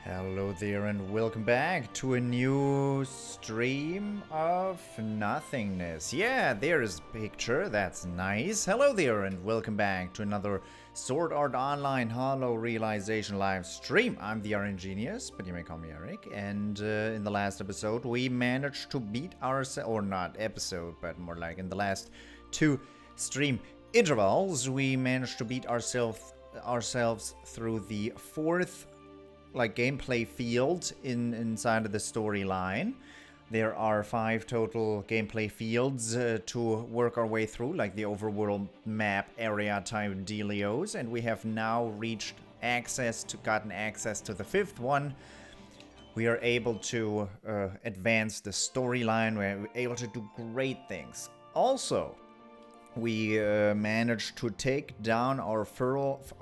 Hello there and welcome back to a new stream of nothingness. Yeah, there's a picture, that's nice. Hello there and welcome back to another Sword Art Online Hollow Realization live stream. I'm the RNGenius, but you may call me Eric. And in the last episode we managed to beat ourselves, or not episode, but more like in the last two stream intervals, we managed to beat ourselves through the fourth gameplay field inside of the storyline. There are 5 total gameplay fields to work our way through, like the overworld map area type dealios, and we have now gotten access to the 5th one. We are able to advance the storyline. We're able to do great things. Also, we managed to take down our first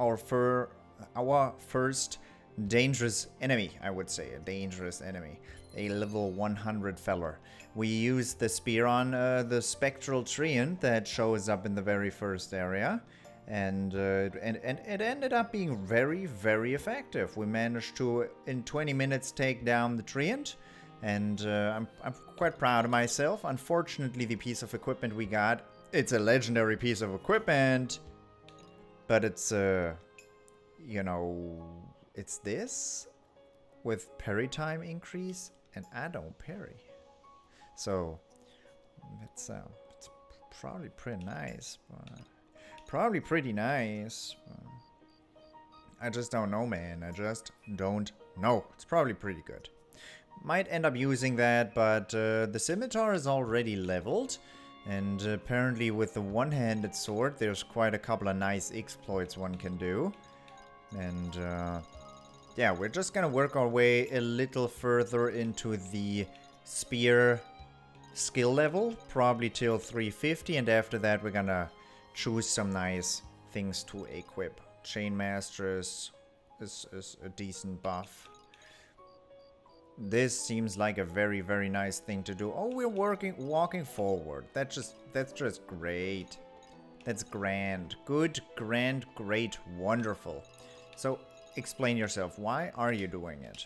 dangerous enemy, I would say. A dangerous enemy. A level 100 feller. We used the spear on the spectral treant that shows up in the very first area. And it ended up being very, very effective. We managed to, in 20 minutes, take down the treant. And I'm quite proud of myself. Unfortunately, the piece of equipment we got, it's a legendary piece of equipment. But it's, it's this with parry time increase, and I don't parry. So it's probably pretty nice. Probably pretty nice. I just don't know, man. I just don't know. It's probably pretty good. Might end up using that, but the scimitar is already leveled. And apparently with the one-handed sword, there's quite a couple of nice exploits one can do. And yeah, we're just gonna work our way a little further into the spear skill level, probably till 350, and after that we're gonna choose some nice things to equip. Chainmaster is a decent buff. This seems like a very, very nice thing to do. Oh, we're walking forward. That's just great. That's grand. Good, grand, great, wonderful. So, explain yourself. Why are you doing it?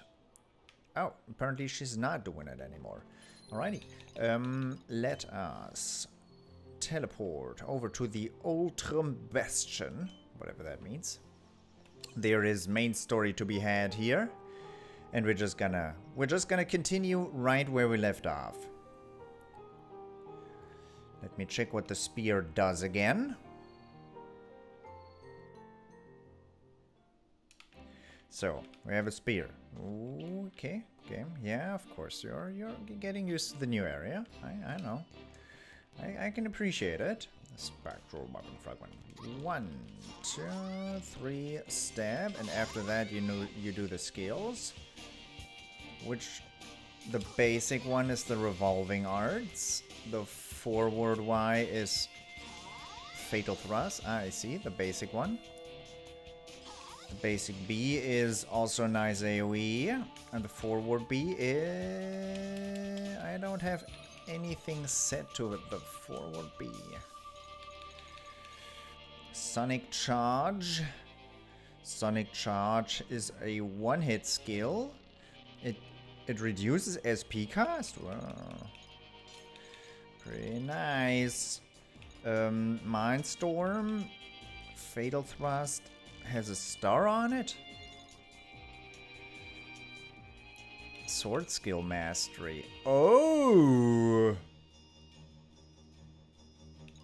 Oh, apparently she's not doing it anymore. Alrighty. Let us teleport over to the Ultram Bastion, whatever that means. There is main story to be had here, and we're just gonna continue right where we left off. Let me check what the spear does again. So, we have a spear. Okay, yeah, of course, you're getting used to the new area. I know. I can appreciate it. Spectral weapon fragment. 1, 2, 3, stab, and after that you do the skills. Which the basic one is the revolving arts. The forward Y is fatal thrust. I see, the basic one. The basic B is also nice AoE, and the forward B is... I don't have anything set to it, the forward B. Sonic Charge. Sonic Charge is a one-hit skill. It reduces SP cost? Wow. Pretty nice. Mindstorm. Fatal Thrust. Has a star on it? Sword skill mastery. Oh!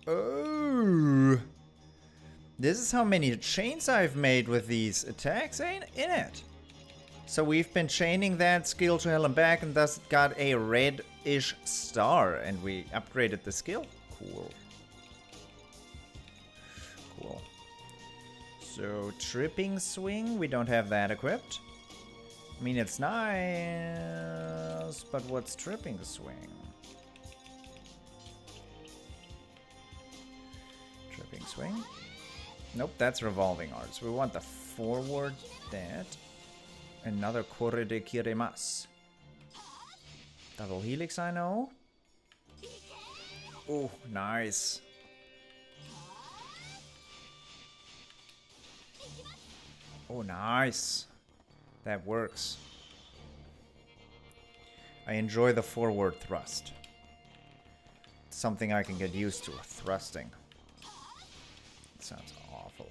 Oh! This is how many chains I've made with these attacks, ain't it? So we've been chaining that skill to hell and back, and thus got a red-ish star, and we upgraded the skill. Cool. Cool. So, tripping swing, we don't have that equipped. I mean, it's nice, but what's tripping swing? Tripping swing? Nope, that's revolving arts. We want the forward that. Another Kore de Kiremasu. Double helix, I know. Oh, nice. Oh, nice. That works. I enjoy the forward thrust. It's something I can get used to, thrusting. It sounds awful.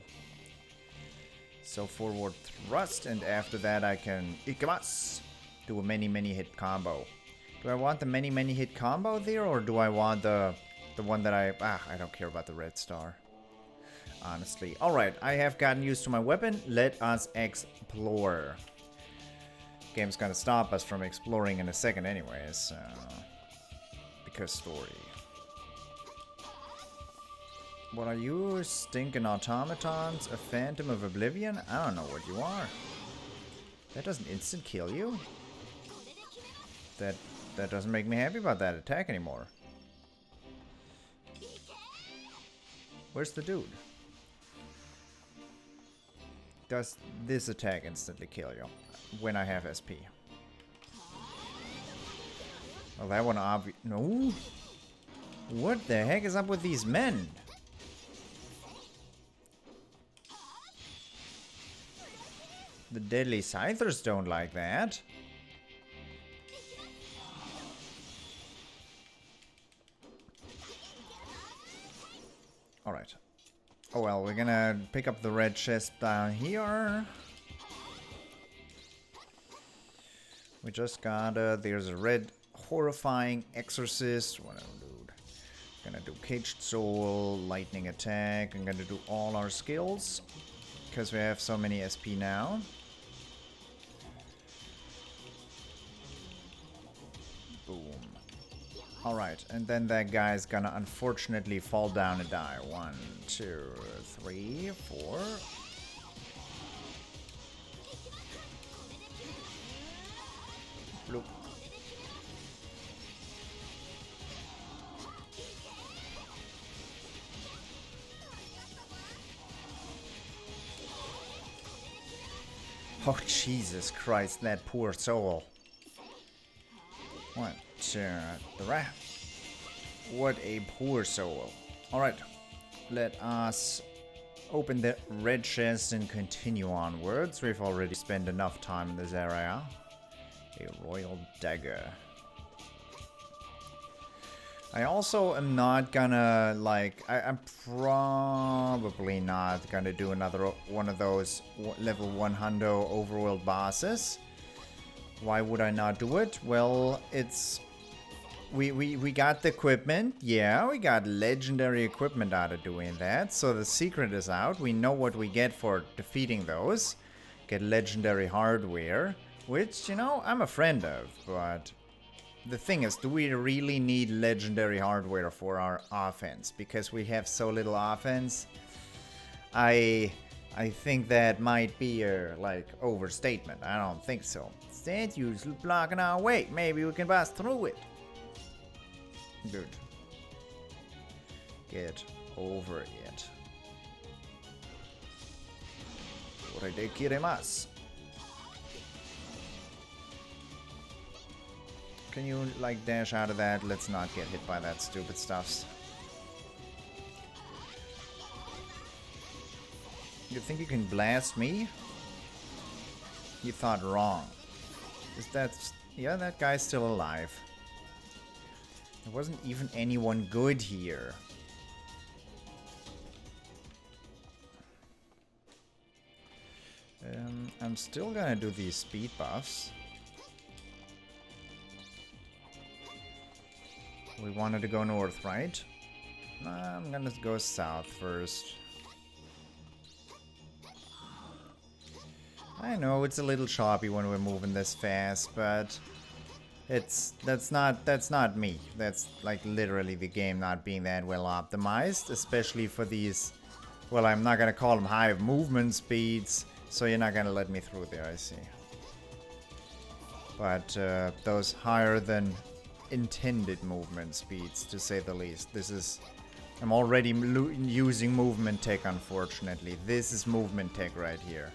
So forward thrust, and after that I can ikamas, do a many hit combo. Do I want the many hit combo there, or do I want the one that I don't care about the red star. Honestly. Alright, I have gotten used to my weapon. Let us explore. Game's gonna stop us from exploring in a second anyways, so... because story. What are you? Stinking automatons? A phantom of oblivion? I don't know what you are. That doesn't instant kill you? That doesn't make me happy about that attack anymore. Where's the dude? Does this attack instantly kill you when I have SP? Well, that one no? What the heck is up with these men? The deadly scythers don't like that. Alright. Oh well, we're gonna pick up the red chest down here. We just got there's a red horrifying exorcist. Whatever, dude. Gonna do caged soul, lightning attack. I'm gonna do all our skills because we have so many SP now. Boom. Alright, and then that guy's gonna unfortunately fall down and die. 1, 2, 3, 4. Bloop. Oh, Jesus Christ, that poor soul. 1, 2, 3. What a poor soul. Alright, let us open the red chest and continue onwards. We've already spent enough time in this area. A royal dagger. I also am not gonna, like, I'm probably not gonna do another one of those level 100 overworld bosses. Why would I not do it? Well, it's... We got the equipment. Yeah, we got legendary equipment out of doing that. So the secret is out. We know what we get for defeating those. Get legendary hardware. Which, you know, I'm a friend of. But the thing is, do we really need legendary hardware for our offense? Because we have so little offense. I think that might be a, like, overstatement. I don't think so. Instead, you're blocking our way. Maybe we can pass through it. Good. Get over it. Oreikirimasu. Can you, like, dash out of that? Let's not get hit by that stupid stuffs. You think you can blast me? You thought wrong. Is that... yeah, that guy's still alive. There wasn't even anyone good here. I'm still gonna do these speed buffs. We wanted to go north, right? I'm gonna go south first. I know it's a little choppy when we're moving this fast, but that's not me. That's like literally the game not being that well optimized, especially for these, well, I'm not gonna call them high movement speeds, so you're not gonna let me through there, I see. But those higher than intended movement speeds, to say the least. This is... I'm already using movement tech, unfortunately. This is movement tech right here.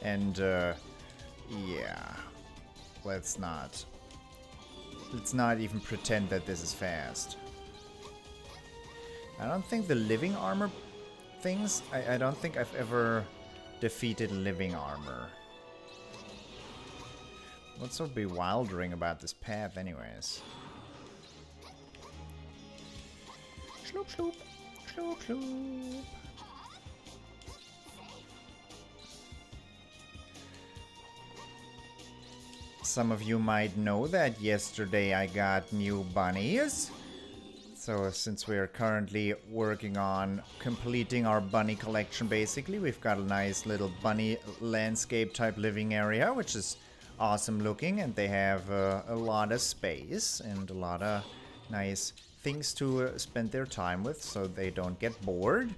And, yeah. Let's not even pretend that this is fast. I don't think the living armor things... I don't think I've ever defeated living armor. What's so bewildering about this path anyways? Sloop, sloop. Sloop, sloop. Some of you might know that yesterday I got new bunnies. So since we are currently working on completing our bunny collection, basically, we've got a nice little bunny landscape type living area, which is awesome looking, and they have a lot of space and a lot of nice things to spend their time with so they don't get bored.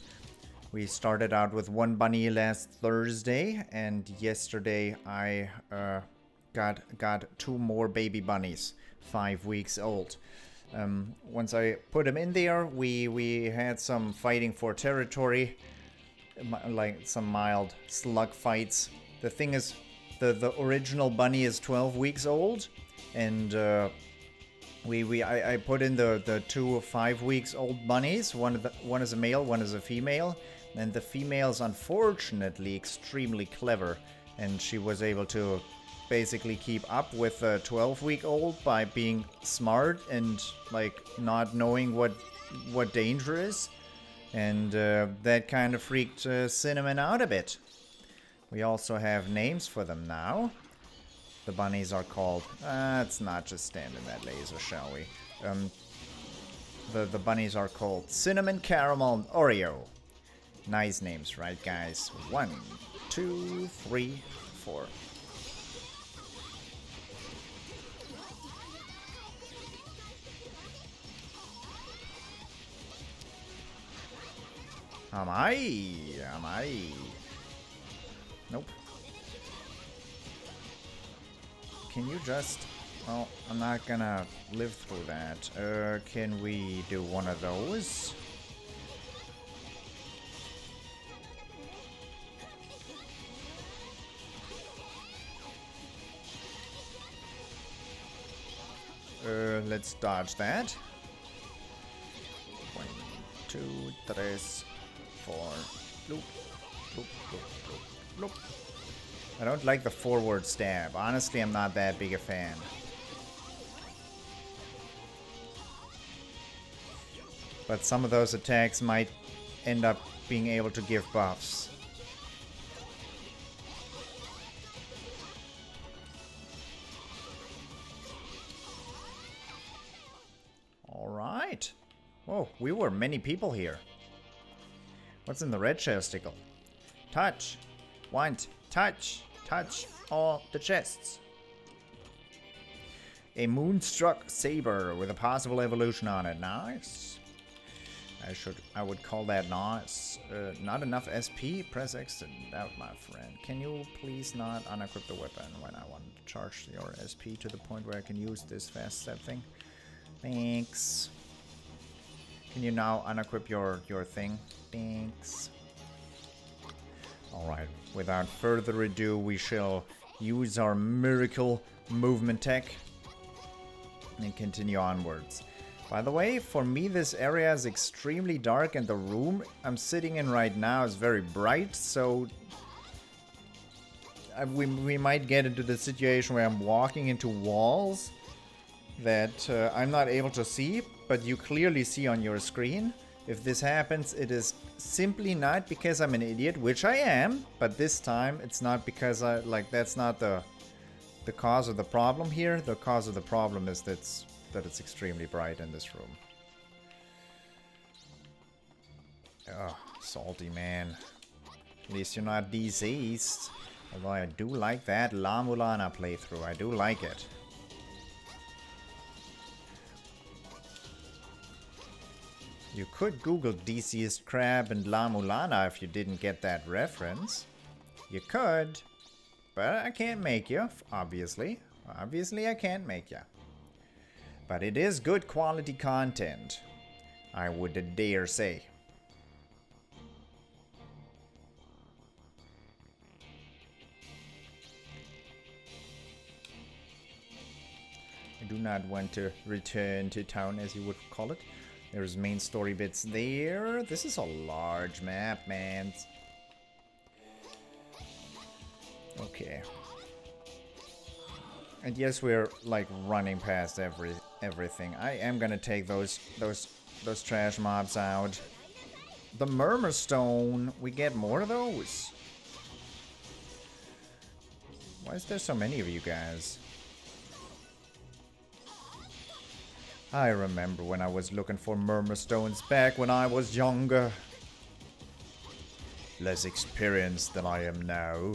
We started out with one bunny last Thursday, and yesterday I got two more baby bunnies, 5 weeks old. Once I put them in there, we had some fighting for territory, like some mild slug fights. The thing is, the original bunny is 12 weeks old, and I put in the two 5 weeks old bunnies. One is a male, one is a female, and the female's unfortunately extremely clever, and she was able to basically keep up with a 12-week-old by being smart and like not knowing what danger is, and that kind of freaked Cinnamon out a bit. We also have names for them now. The bunnies are called... let's not just stand in that laser, shall we? The bunnies are called Cinnamon, Caramel, and Oreo. Nice names, right, guys? 1, 2, 3, 4. Am I? Nope. Can you just... Oh, I'm not gonna live through that. Can we do one of those? Let's dodge that. 1, 2, 3, 4. Loop, loop, loop, loop, loop. I don't like the forward stab. Honestly, I'm not that big a fan. But some of those attacks might end up being able to give buffs. Alright. Whoa, we were many people here. What's in the red chesticle? Touch. Want. Touch. Touch all the chests. A moonstruck saber with a possible evolution on it. Nice. I would call that nice. Not enough SP? Press X to doubt, my friend. Can you please not unequip the weapon when I want to charge your SP to the point where I can use this fast step thing? Thanks. Can you now unequip your thing? Thanks. Alright, without further ado, we shall use our miracle movement tech and continue onwards. By the way, for me this area is extremely dark and the room I'm sitting in right now is very bright, so we might get into the situation where I'm walking into walls that I'm not able to see, but you clearly see on your screen. If this happens, it is simply not because I'm an idiot, which I am, but this time it's not because that's not the cause of the problem here. The cause of the problem is that it's extremely bright in this room. Ugh, salty man. At least you're not diseased. Although I do like that La Mulana playthrough. I do like it. You could Google DCist Crab and La Mulana if you didn't get that reference. You could. But I can't make you, obviously. Obviously I can't make you. But it is good quality content, I would dare say. I do not want to return to town, as you would call it. There's main story bits there. This is a large map, man. Okay. And yes, we're like running past everything. I am gonna take those trash mobs out. The Murmur Stone, we get more of those. Why is there so many of you guys? I remember when I was looking for Murmur Stones back when I was younger. Less experienced than I am now.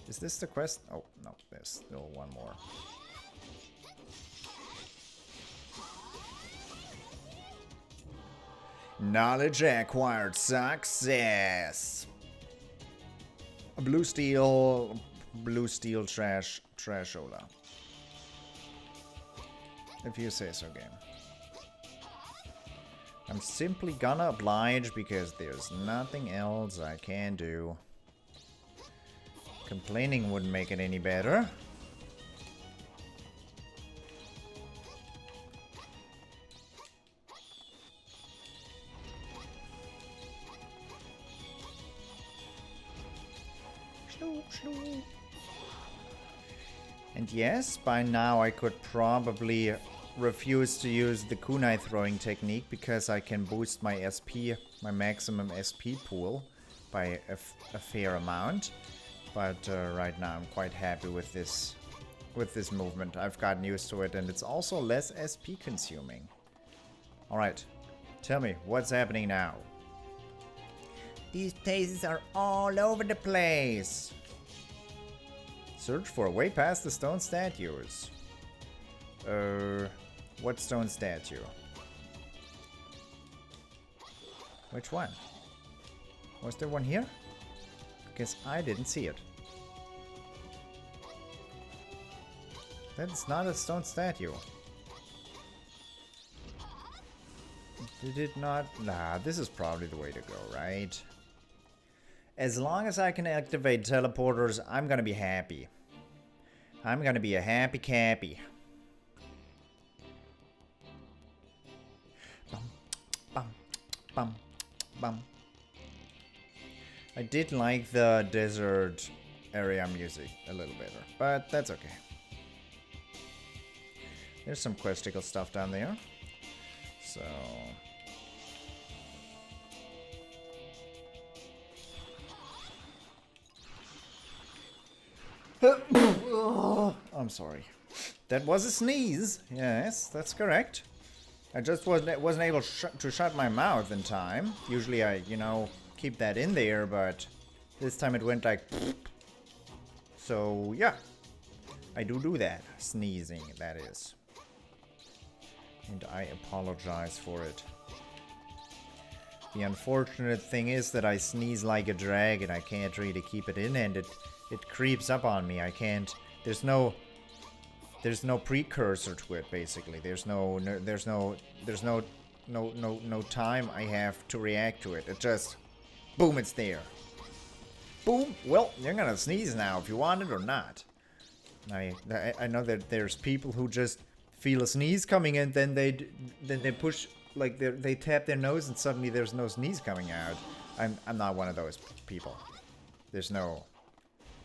Is this the quest? Oh, no, there's still one more. Knowledge acquired. Success. Blue steel trashola. If you say so, game. I'm simply gonna oblige because there's nothing else I can do. Complaining wouldn't make it any better. And yes, by now I could probably refuse to use the kunai throwing technique because I can boost my SP, my maximum SP pool by a fair amount. But right now I'm quite happy with this movement. I've gotten used to it and it's also less SP consuming. Alright, tell me, what's happening now? These places are all over the place. Search for a way past the stone statues. What stone statue? Which one? Was there one here? Because I didn't see it. That's not a stone statue. Did it not? Nah, this is probably the way to go, right? As long as I can activate teleporters, I'm gonna be happy. I'm gonna be a happy cappy. Bum, bum, bum, bum. I did like the desert area music a little better, but that's okay. There's some questical stuff down there. So... I'm sorry. That was a sneeze. Yes, that's correct. I just wasn't able to shut my mouth in time. Usually I, you know, keep that in there, but this time it went like... So, yeah. I do that. Sneezing, that is. And I apologize for it. The unfortunate thing is that I sneeze like a dragon. I can't really keep it in, and it creeps up on me. I can't... There's no precursor to it, basically. There's no time I have to react to it. It just... Boom, it's there. Boom. Well, you're gonna sneeze now if you want it or not. I know that there's people who just feel a sneeze coming and then they push, like they tap their nose and suddenly there's no sneeze coming out. I'm not one of those people. There's no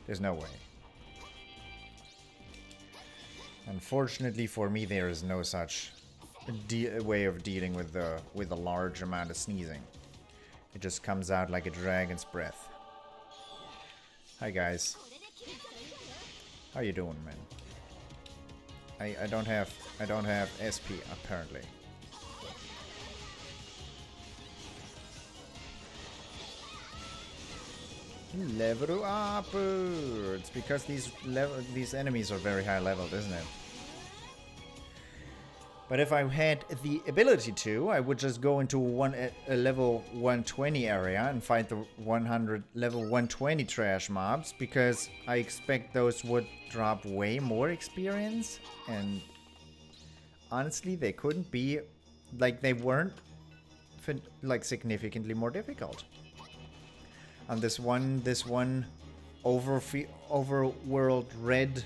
way. Unfortunately for me, there is no such way of dealing with a large amount of sneezing. It just comes out like a dragon's breath. Hi guys. How you doing, man? I don't have SP apparently. Level up! It's because these enemies are very high leveled, isn't it? But if I had the ability to, I would just go into a level 120 area and fight the level 120 trash mobs, because I expect those would drop way more experience, and honestly they couldn't be, like, they weren't like significantly more difficult. And this one overworld red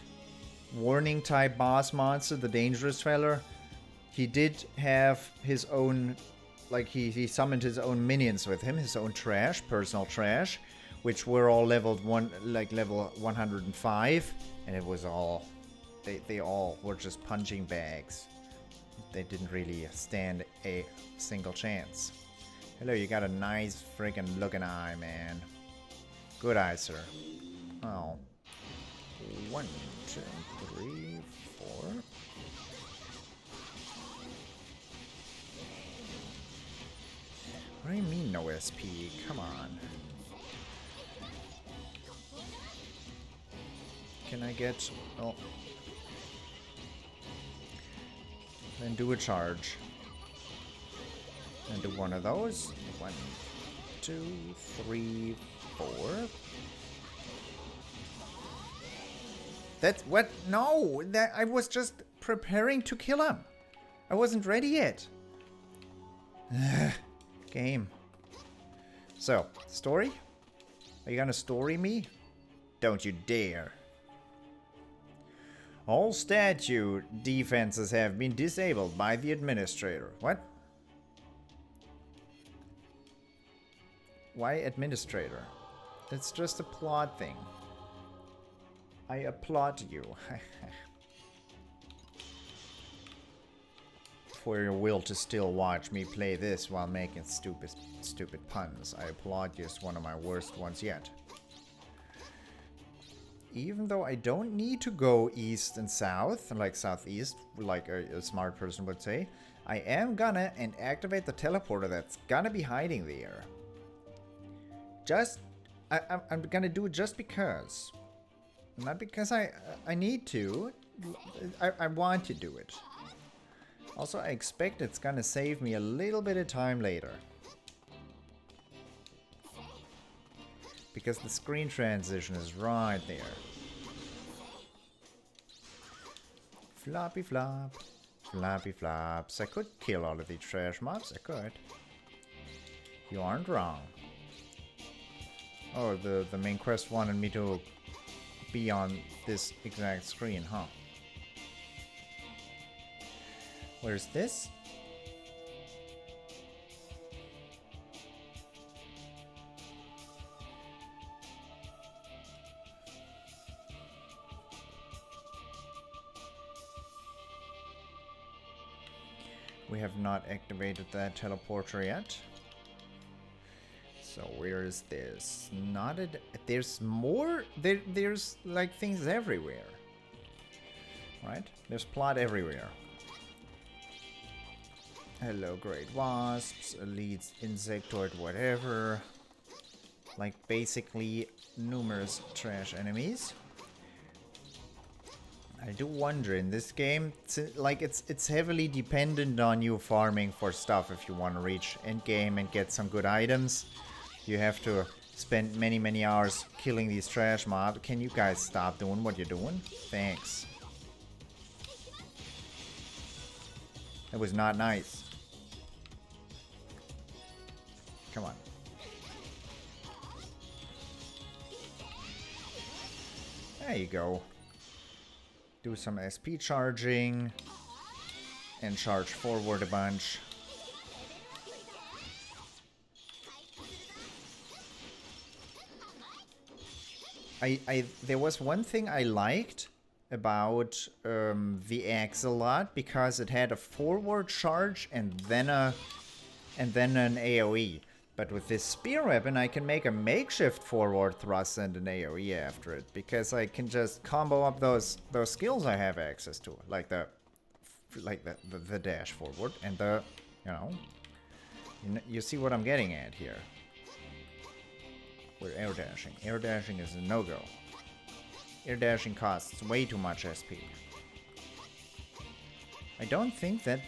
warning type boss monster, the dangerous feller, he did have his own, like he summoned his own minions with him, his own trash, personal trash, which were all level 105, and it was all they all were just punching bags. They didn't really stand a single chance. Hello, you got a nice freaking looking eye, man. Good eye, sir. Oh. 1, 2, 3, 4. What do you mean no SP? Come on. Can I get... Oh. Then do a charge. And do one of those. 1, 2, 3, 4. That's what? No! That I was just preparing to kill him. I wasn't ready yet. Game. So, story? Are you gonna story me? Don't you dare. All statue defenses have been disabled by the administrator. What? Why administrator? It's just a plot thing. I applaud you. For your will to still watch me play this while making stupid puns. I applaud you as one of my worst ones yet. Even though I don't need to go east and south, like southeast, like a smart person would say, I am gonna and activate the teleporter that's gonna be hiding there. I'm gonna do it just because. Not because I need to. I want to do it. Also, I expect it's gonna save me a little bit of time later. Because the screen transition is right there. Floppy flop. Floppy flops. I could kill all of these trash mobs. I could. You aren't wrong. Oh, the main quest wanted me to be on this exact screen, huh? Where's this? We have not activated that teleporter yet. So where is this? Not a... There's more? There's like things everywhere. Right? There's plot everywhere. Hello, great wasps, elites, insectoid, whatever. Like basically numerous trash enemies. I do wonder in this game, like it's heavily dependent on you farming for stuff if you want to reach end game and get some good items. You have to spend many hours killing these trash mobs. Can you guys stop doing what you're doing? Thanks. That was not nice. Come on. There you go. Do some SP charging and charge forward a bunch. There was one thing I liked about the axe a lot, because it had a forward charge and then an AoE. But with this spear weapon, I can make a makeshift forward thrust and an AoE after it, because I can just combo up those skills I have access to, like the dash forward and the, you see what I'm getting at here. We're air dashing. Air dashing is a no-go. Air dashing costs way too much SP. I don't think that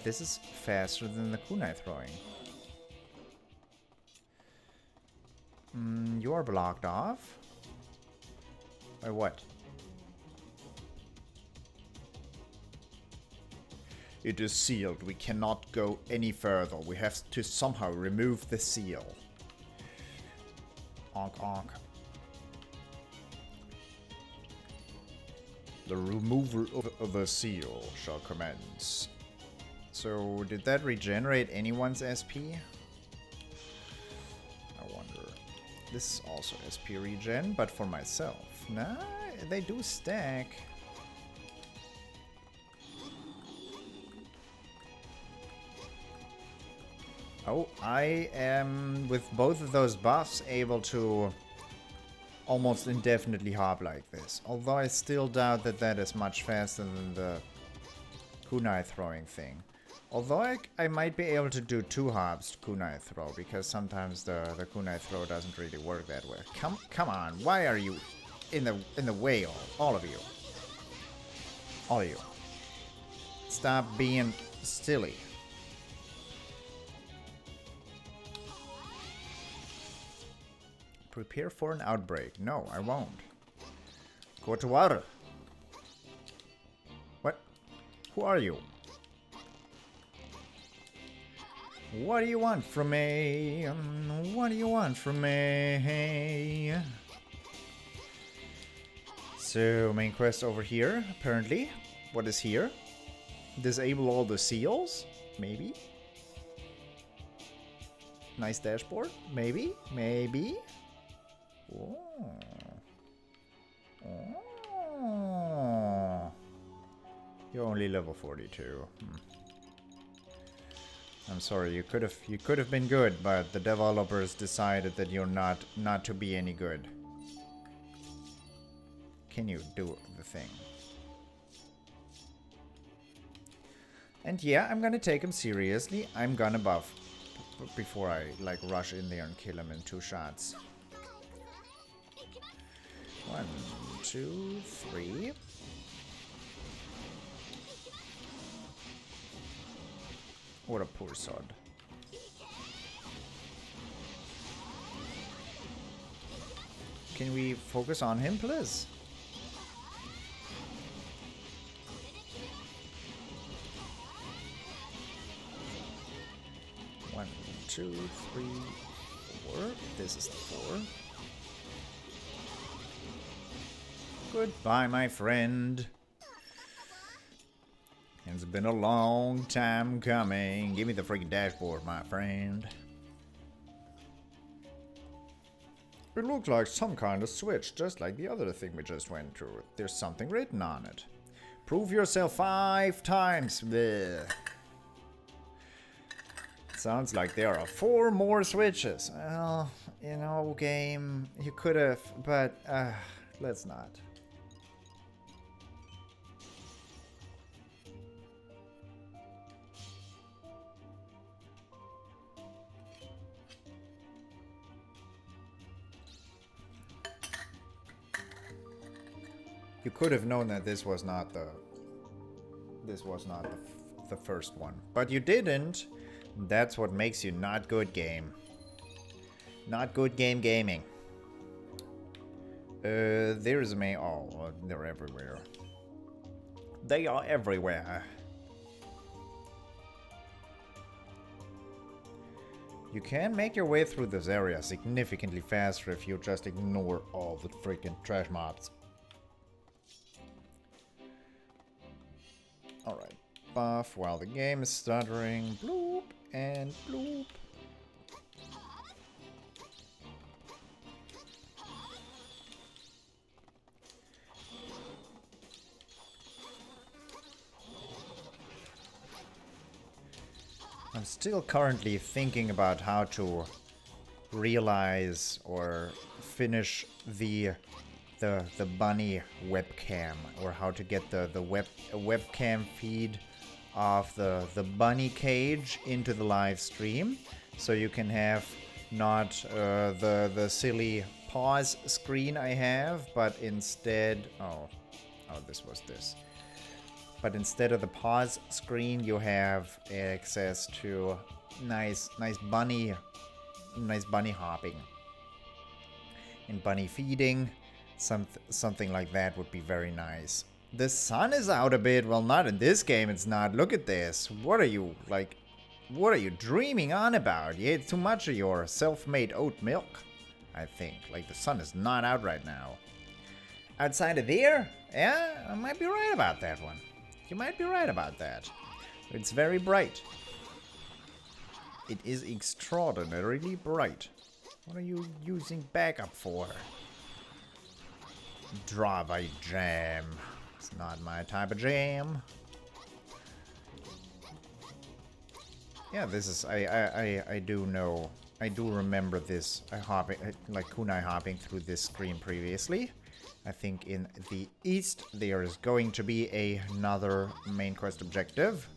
this is faster than the kunai throwing. You're blocked off? By what? It is sealed. We cannot go any further. We have to somehow remove the seal. Onk onk. The removal of the seal shall commence. So, did that regenerate anyone's SP? I wonder. This is also SP regen, but for myself. Nah, they do stack. Oh, I am, with both of those buffs, able to almost indefinitely hop like this. Although I still doubt that that is much faster than the kunai throwing thing. Although I might be able to do 2 hops kunai throw, because sometimes the kunai throw doesn't really work that way. Come on, why are you in the way, all of you? All of you. Stop being silly. Prepare for an outbreak. No, I won't. Go to water. What? Who are you? What do you want from me? What do you want from me? So, main quest over here, apparently. What is here? Disable all the seals? Maybe? Nice dashboard? Maybe? Maybe? Oh. Oh. You're only level 42. I'm sorry, you could have been good, but the developers decided that you're not to be any good. Can you do the thing? And yeah, I'm gonna take him seriously. I'm gonna buff before I like rush in there and kill him in 2 shots. 1, 2, 3. What a poor sod. Can we focus on him, please? One, 2, 3, 4. This is the 4. Goodbye, my friend. It's been a long time coming. Give me the freaking dashboard, my friend. It looks like some kind of switch, just like the other thing we just went through. There's something written on it. Prove yourself 5 times. Blech. Sounds like there are 4 more switches. Well, you know, game, you could have, but let's not. You could have known that this was not the first one, but you didn't. That's what makes you not good game. Not good game gaming. There's me. Oh, they're everywhere. They are everywhere. You can make your way through this area significantly faster if you just ignore all the freaking trash mobs. Alright, buff while the game is stuttering. Bloop and bloop. I'm still currently thinking about how to realize or finish the bunny webcam, or how to get the webcam feed of the bunny cage into the live stream, so you can have not the silly pause screen I have, but instead this was this. But instead of the pause screen, you have access to nice bunny hopping and bunny feeding. Something like that would be very nice. The sun is out a bit. Well, not in this game, it's not. Look at this. What are you dreaming on about? You ate too much of your self-made oat milk, I think. Like, the sun is not out right now. Outside of there? Yeah, I might be right about that one. You might be right about that. It's very bright. It is extraordinarily bright. What are you using backup for? Dry jam. It's not my type of jam. Yeah, this is... I do know... I do remember this. Like kunai hopping through this screen previously. I think in the east there is going to be another main quest objective.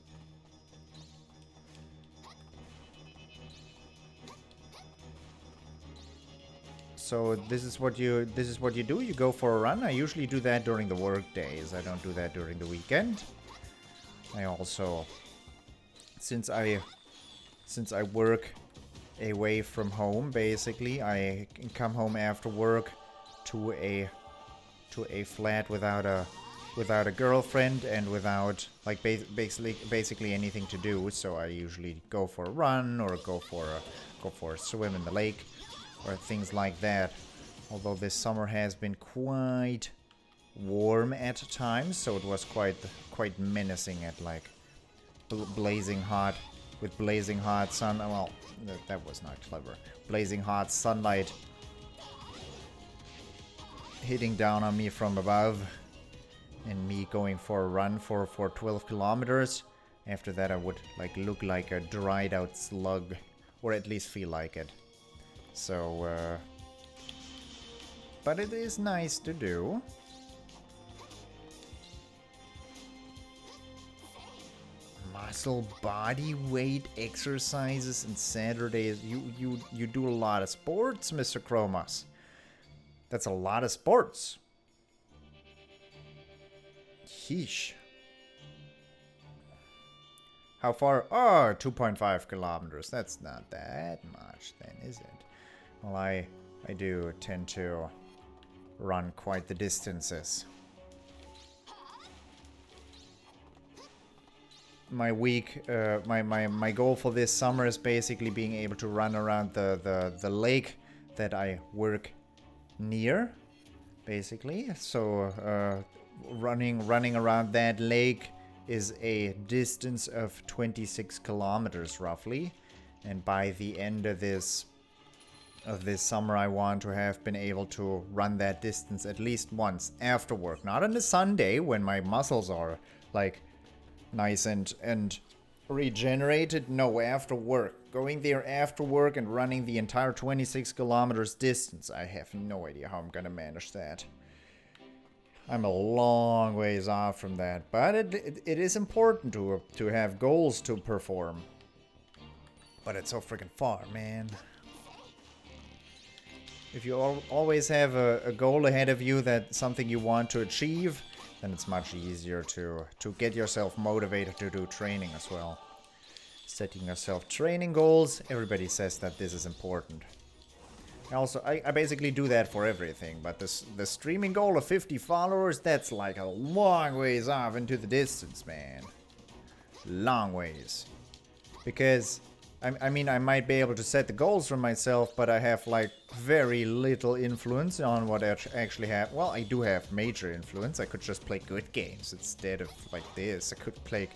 So this is what you do. You go for a run. I usually do that during the work days. I don't do that during the weekend. I also, since I work away from home, basically, I can come home after work to a flat without a girlfriend and without like basically anything to do. So I usually go for a run or go for a swim in the lake. Or things like that. Although this summer has been quite warm at times, so it was quite menacing at like blazing hot with blazing hot sun. Well, that was not clever. Blazing hot sunlight hitting down on me from above, and me going for a run for 12 kilometers. After that, I would like look like a dried out slug, or at least feel like it. So, but it is nice to do. Muscle body weight exercises and Saturdays. You do a lot of sports, Mr. Chromas. That's a lot of sports. Sheesh. How far? Oh, 2.5 kilometers. That's not that much then, is it? Well, I do tend to run quite the distances. My my goal for this summer is basically being able to run around the lake that I work near, basically. So running around that lake is a distance of 26 kilometers roughly, and by the end of this summer I want to have been able to run that distance at least once after work. Not on a Sunday when my muscles are like nice and regenerated. No, after work. Going there after work and running the entire 26 kilometers distance. I have no idea how I'm gonna manage that. I'm a long ways off from that, but it is important to have goals to perform. But it's so freaking far, man. If you always have a goal ahead of you, that's something you want to achieve, then it's much easier to get yourself motivated to do training as well. Setting yourself training goals, everybody says that this is important. I basically do that for everything, but the streaming goal of 50 followers, that's like a long ways off into the distance, man. Long ways. Because I mean, I might be able to set the goals for myself, but I have like very little influence on what I actually have. Well, I do have major influence. I could just play good games instead of like this. I could play,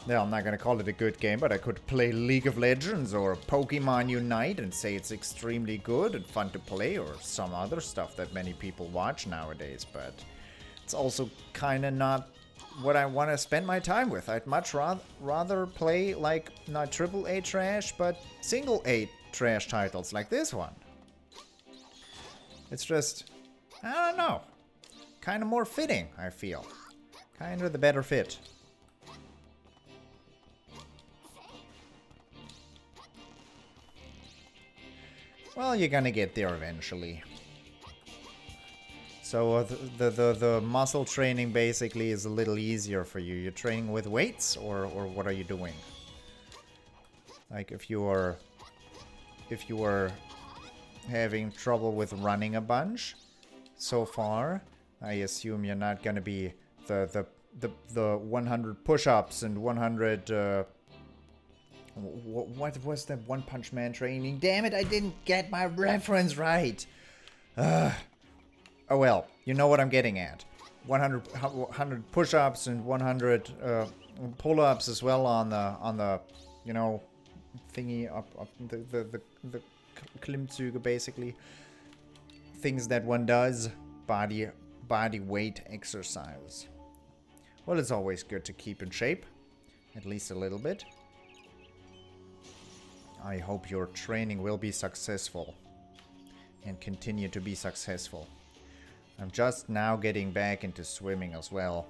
well, I'm not gonna call it a good game, but I could play League of Legends or Pokemon Unite and say it's extremely good and fun to play, or some other stuff that many people watch nowadays, but it's also kind of not what I want to spend my time with. I'd much rather play like not AAA trash, but single A trash titles like this one. It's just, I don't know, kind of more fitting, I feel. Kind of the better fit. Well, you're gonna get there eventually. So the muscle training basically is a little easier for you. You're training with weights, or what are you doing? Like if you are having trouble with running a bunch so far, I assume you're not gonna be the 100 push-ups and 100 what was that One Punch Man training? Damn it, I didn't get my reference right. Oh well, you know what I'm getting at. 100 push-ups and 100 pull-ups as well on the you know, thingy up the Klimmzüge, basically. Things that one does, body weight exercise. Well, it's always good to keep in shape, at least a little bit. I hope your training will be successful and continue to be successful. I'm just now getting back into swimming as well.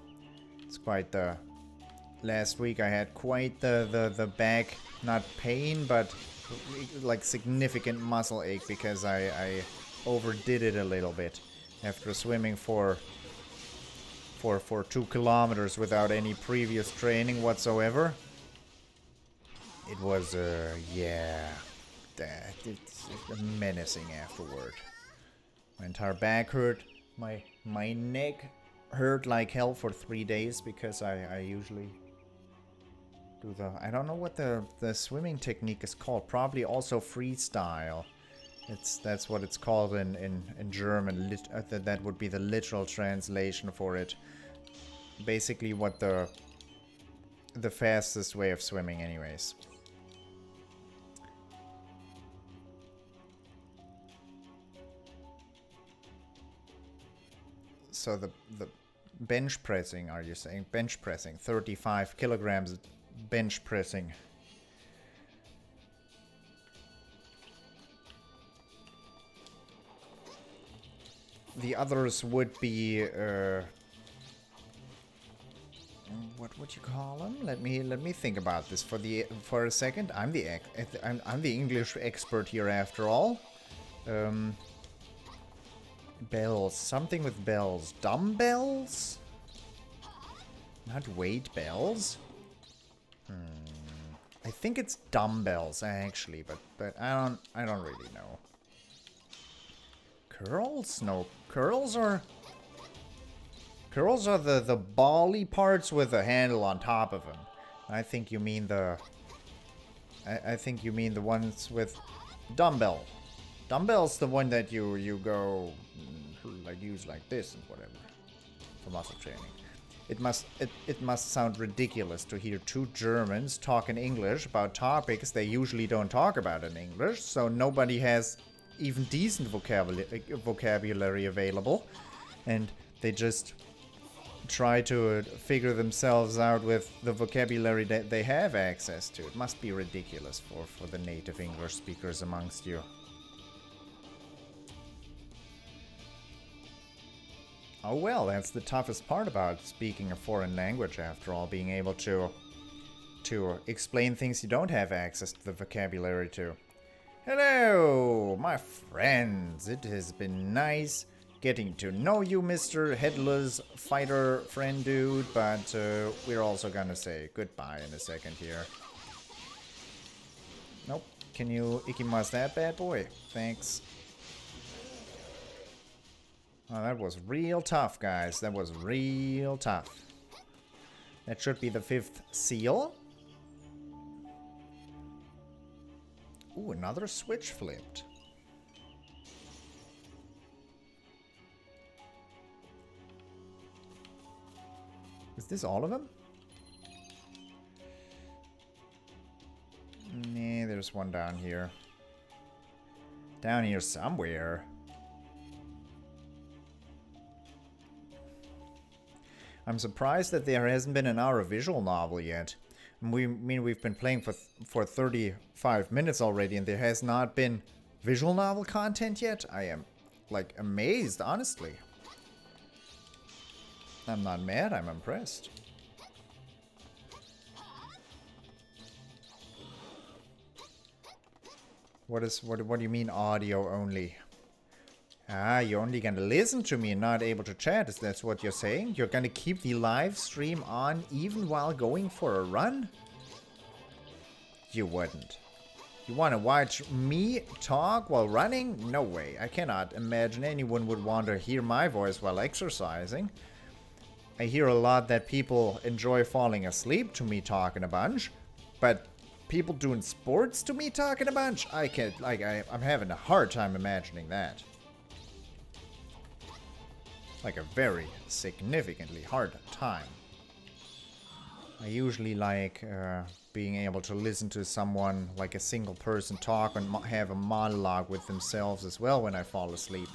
It's quite the... Last week I had quite the back, not pain, but like significant muscle ache because I overdid it a little bit after swimming for 2 kilometers without any previous training whatsoever. It was, yeah, it's menacing afterward. My entire back hurt. My neck hurt like hell for 3 days because I usually do the... I don't know what the swimming technique is called. Probably also freestyle. That's what it's called in German. That would be the literal translation for it. Basically what the fastest way of swimming anyways. So the bench pressing, are you saying? Bench pressing, 35 kilograms bench pressing. The others would be what would you call them? Let me think about this for a second. I'm the English expert here after all. Bells, something with bells. Dumbbells? Not weight bells? I think it's dumbbells actually, but I don't really know. Curls? No, curls are the bally parts with a handle on top of them. I think you mean the ones with dumbbell. Dumbbell's the one that you go like use like this and whatever for muscle training. It must sound ridiculous to hear 2 Germans talk in English about topics they usually don't talk about in English, so nobody has even decent vocabulary available, and they just try to figure themselves out with the vocabulary that they have access to. It must be ridiculous for the native English speakers amongst you. Oh well, that's the toughest part about speaking a foreign language after all, being able to explain things you don't have access to the vocabulary to. Hello, my friends. It has been nice getting to know you, Mr. Headless Fighter Friend Dude, but we're also gonna say goodbye in a second here. Nope. Can you ikimas that bad boy? Thanks. Oh, that was real tough, guys. That was real tough. That should be the 5th seal. Ooh, another switch flipped. Is this all of them? Nah, there's one down here. Down here somewhere. I'm surprised that there hasn't been an hour visual novel yet. We've been playing for 35 minutes already and there has not been visual novel content yet. I am like amazed, honestly. I'm not mad, I'm impressed. What do you mean audio only? Ah, you're only gonna listen to me and not able to chat, is that what you're saying? You're gonna keep the live stream on even while going for a run? You wouldn't. You wanna watch me talk while running? No way. I cannot imagine anyone would want to hear my voice while exercising. I hear a lot that people enjoy falling asleep to me talking a bunch, but people doing sports to me talking a bunch? I can't, like, I'm having a hard time imagining that. Like a very significantly hard time. I usually like being able to listen to someone, like a single person, talk and have a monologue with themselves as well when I fall asleep.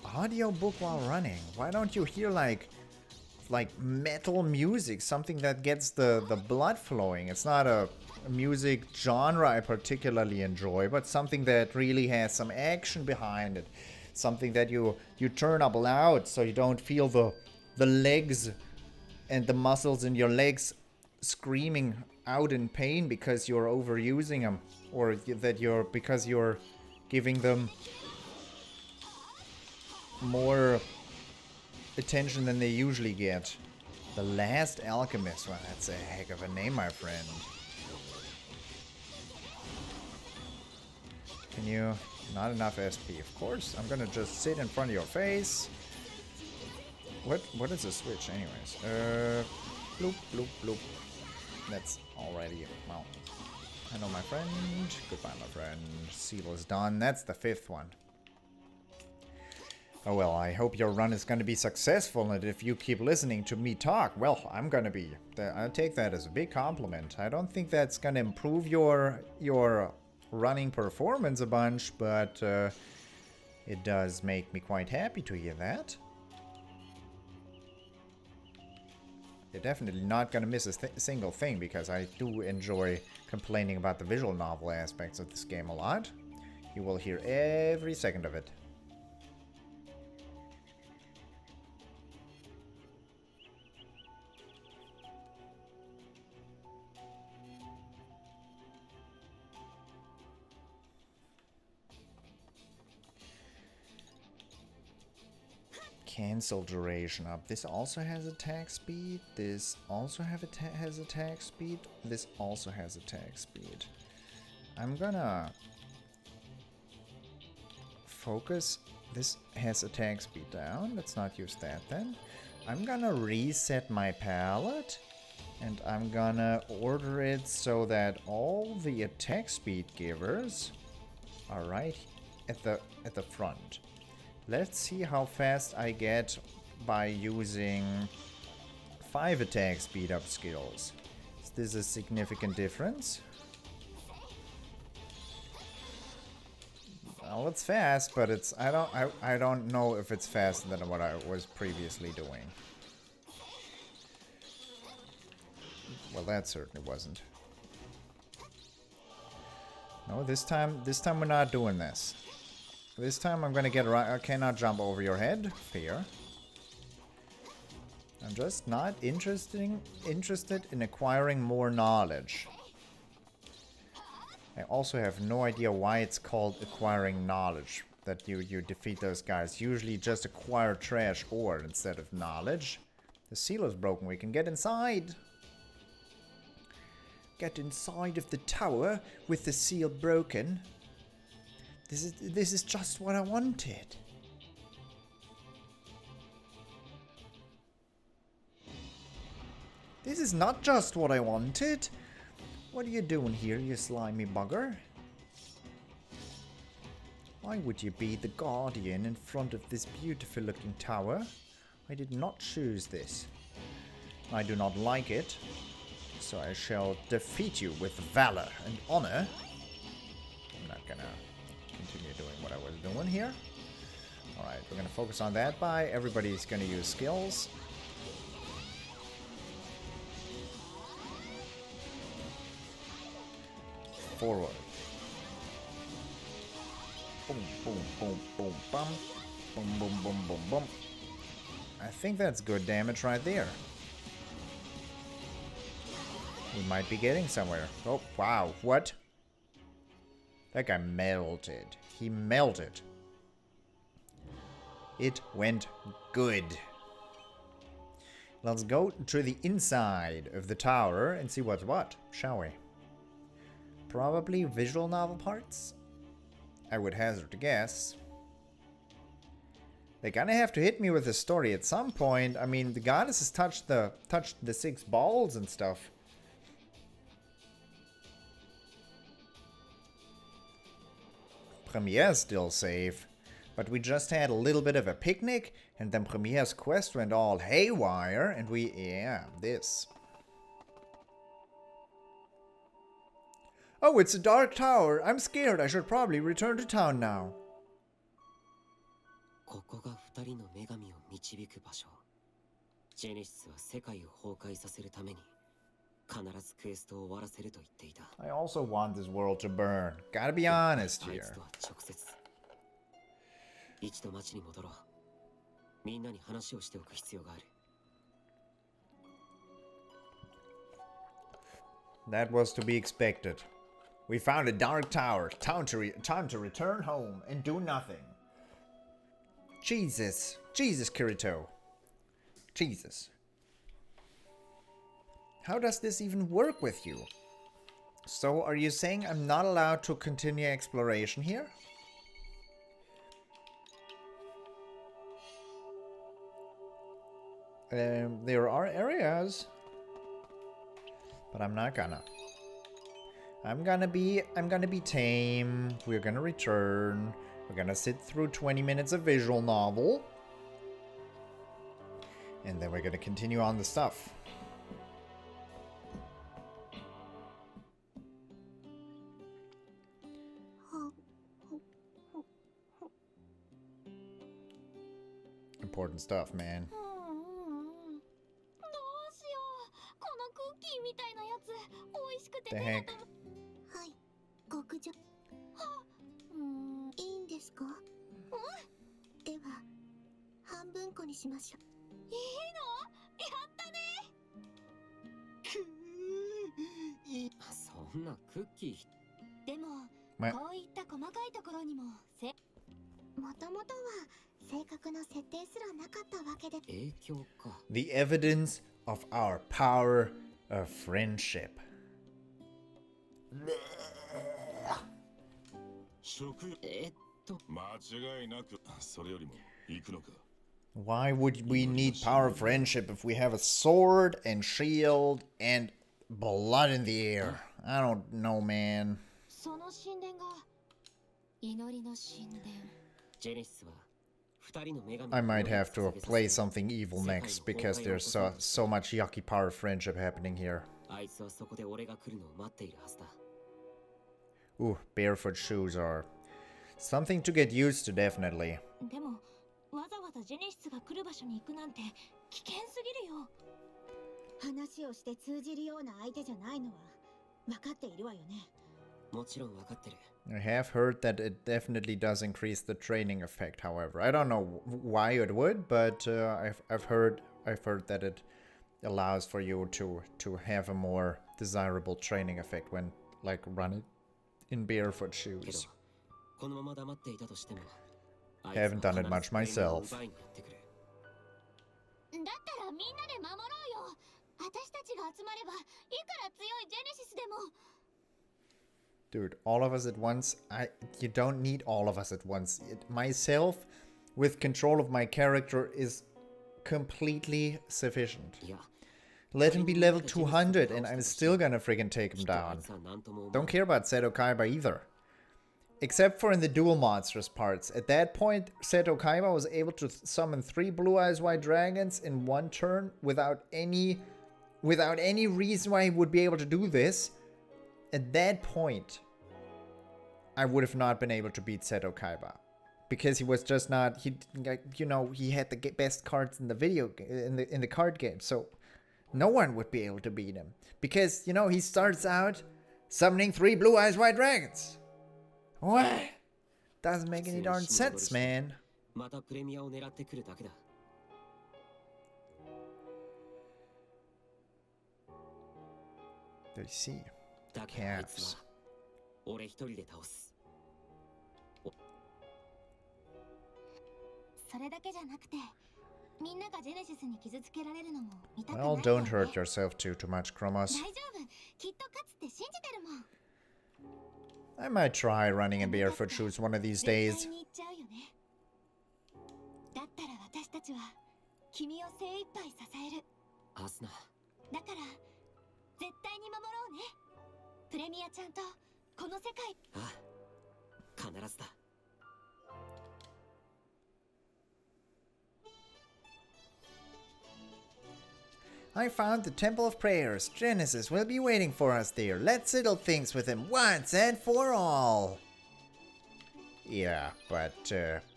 Audiobook while running. Why don't you hear like metal music, something that gets the blood flowing? It's not a music genre I particularly enjoy, but something that really has some action behind it. Something that you turn up loud so you don't feel the legs and the muscles in your legs screaming out in pain because you're overusing them, or that because you're giving them more attention than they usually get. The Last Alchemist. Well, that's a heck of a name, my friend. Can you... Not enough SP. Of course, I'm gonna just sit in front of your face. What is the switch anyways? Bloop, bloop, bloop. That's already... Well, hello, my friend. Goodbye, my friend. Seal is done. That's the 5th one. Oh well, I hope your run is going to be successful, and if you keep listening to me talk, well, I'm going to be. I take that as a big compliment. I don't think that's going to improve your running performance a bunch, but it does make me quite happy to hear that. You're definitely not going to miss a single thing, because I do enjoy complaining about the visual novel aspects of this game a lot. You will hear every second of it. Cancel duration up. This also has attack speed. This also has attack speed. This also has attack speed. I'm gonna focus. This has attack speed down. Let's not use that then. I'm gonna reset my palette, and I'm gonna order it so that all the attack speed givers are right at the front. Let's see how fast I get by using 5 attack speed up skills. Is this a significant difference? Well, it's fast, but it's I don't know if it's faster than what I was previously doing. Well, that certainly wasn't. No, this time we're not doing this. This time I'm gonna get right. I cannot jump over your head. Fear. I'm just not interested in acquiring more knowledge. I also have no idea why it's called acquiring knowledge. That you defeat those guys. Usually just acquire trash ore instead of knowledge. The seal is broken. We can get inside. Get inside of the tower with the seal broken. This is just what I wanted. This is not just what I wanted. What are you doing here, you slimy bugger? Why would you be the guardian in front of this beautiful looking tower? I did not choose this. I do not like it. So I shall defeat you with valor and honor. I'm not gonna continue doing what I was doing here. Alright, we're gonna focus on that by everybody's gonna use skills. Forward. Boom, boom, boom, boom, bum. Boom, boom, boom, boom, boom. I think that's good damage right there. We might be getting somewhere. Oh, wow. What? That guy melted. He melted. It went good. Let's go to the inside of the tower and see what's what, shall we? Probably visual novel parts? I would hazard to guess. They're gonna have to hit me with a story at some point. I mean, the goddesses touched the 6 balls and stuff. Premiere still safe. But we just had a little bit of a picnic, and then Premier's quest went all haywire, and this. Oh, it's a dark tower. I'm scared. I should probably return to town now. ここが二人の女神を導く場所。ジェネシスは世界を崩壊させるために必ずクエストを終わらせると言っていた。I also want this world to burn. Gotta be honest あい here. つとは直接。一度町に戻ろう。みんなに話をしておく必要がある。That was to be expected. We found a dark tower. Time to return home and do nothing. Jesus. Jesus, Kirito. Jesus. How does this even work with you? So, are you saying I'm not allowed to continue exploration here? There are areas, but I'm not gonna. I'm gonna be tame. We're gonna return. We're gonna sit through 20 minutes of visual novel. And then we're gonna continue on the stuff. Important stuff, man. The heck? The evidence of our power of friendship. Why would we need power of friendship if we have a sword and shield and blood in the air? I don't know, man. I might have to play something evil next because there's so much yucky power of friendship happening here. Ooh, barefoot shoes are something to get used to, definitely. I have heard that it definitely does increase the training effect, however. I don't know why it would, but I've heard that it allows for you to have a more desirable training effect when like running in barefoot shoes. Haven't done it much myself. Dude, all of us at once? You don't need all of us at once. Myself, with control of my character, is completely sufficient. Let him be level 200 and I'm still gonna friggin' take him down. Don't care about Seto Kaiba either. Except for in the dual monsters parts. At that point, Seto Kaiba was able to summon 3 Blue Eyes White Dragons in one turn without any reason why he would be able to do this. At that point, I would have not been able to beat Seto Kaiba. Because he was just not, he had the best cards in the in the card game, so no one would be able to beat him. Because, he starts out summoning 3 Blue Eyes White Dragons. What? Doesn't make any darn sense, man. They see. Calves. Well, don't hurt yourself too much, Chromos. I might try running in barefoot shoes one of these days. I found the Temple of Prayers. Genesis will be waiting for us there. Let's settle things with him once and for all. Yeah, but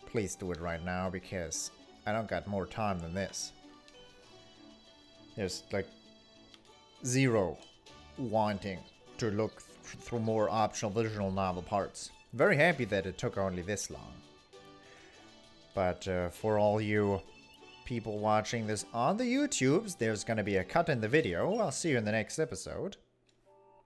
please do it right now because I don't got more time than this. There's like zero wanting to look through more optional visual novel parts. Very happy that it took only this long. But for all you people watching this on the YouTubes, there's gonna be a cut in the video. I'll see you in the next episode.